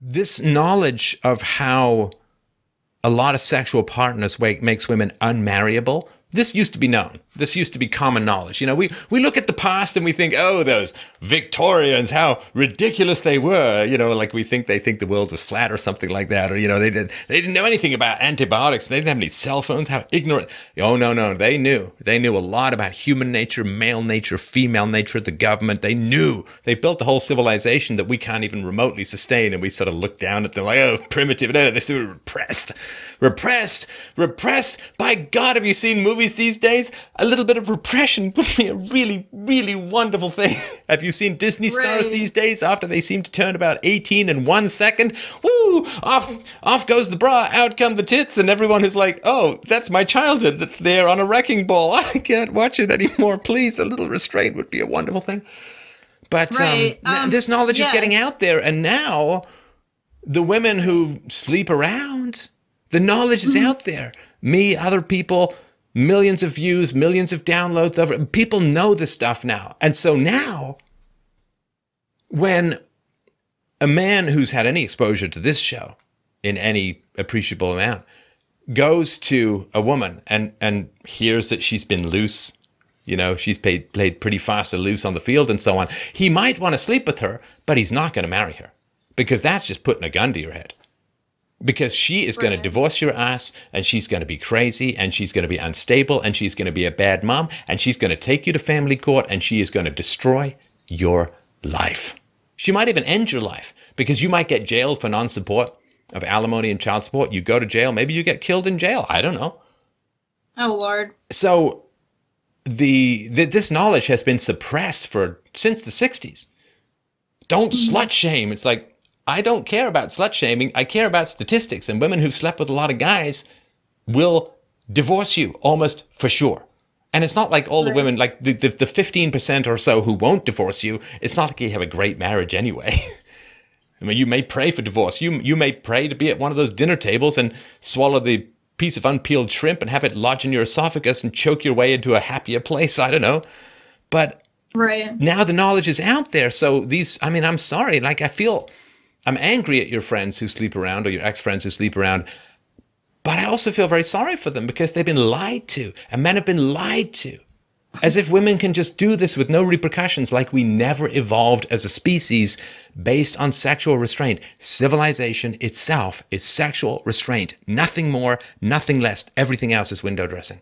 this knowledge of how a lot of sexual partners makes women unmarriable. This used to be known. This used to be common knowledge. You know, we look at the past and we think, oh, those Victorians, how ridiculous they were. You know, like they think the world was flat or something like that. Or, you know, they didn't know anything about antibiotics. They didn't have any cell phones. How ignorant. Oh, no. They knew. They knew a lot about human nature, male nature, female nature, the government. They knew. They built the whole civilization that we can't even remotely sustain. And we sort of look down at them like, oh, primitive. No, they're so repressed. By God, have you seen movies these days? A little bit of repression would be a really, really wonderful thing. Have you seen Disney stars these days after they seem to turn about 18 in 1 second? Woo! Off goes the bra, out come the tits, and everyone who's like, oh, that's my childhood that's there on a wrecking ball. I can't watch it anymore. Please, a little restraint would be a wonderful thing. But this knowledge is getting out there, and now the women who sleep around, the knowledge is out there. Me, other people, millions of views, millions of downloads. People know this stuff now. And so now, when a man who's had any exposure to this show in any appreciable amount goes to a woman and hears that she's been loose, you know, she's played pretty fast and loose on the field and so on, he might want to sleep with her, but he's not going to marry her because that's just putting a gun to your head. Because she is going to divorce your ass, and she's going to be crazy, and she's going to be unstable, and she's going to be a bad mom, and she's going to take you to family court, and she is going to destroy your life. She might even end your life, because you might get jailed for non-support of alimony and child support. You go to jail. Maybe you get killed in jail. I don't know. Oh, Lord. So this knowledge has been suppressed since the 60s. Don't slut shame. It's like, I don't care about slut shaming. I care about statistics. And women who've slept with a lot of guys will divorce you almost for sure. And it's not like all the women, like the 15% or so who won't divorce you, it's not like you have a great marriage anyway. I mean, you may pray for divorce. You may pray to be at one of those dinner tables and swallow the piece of unpeeled shrimp and have it lodge in your esophagus and choke your way into a happier place. I don't know. But now the knowledge is out there. So I'm sorry. Like, I'm angry at your friends who sleep around or your ex-friends who sleep around, but I also feel very sorry for them because they've been lied to, and men have been lied to, as if women can just do this with no repercussions, like we never evolved as a species based on sexual restraint. Civilization itself is sexual restraint. Nothing more, nothing less. Everything else is window dressing.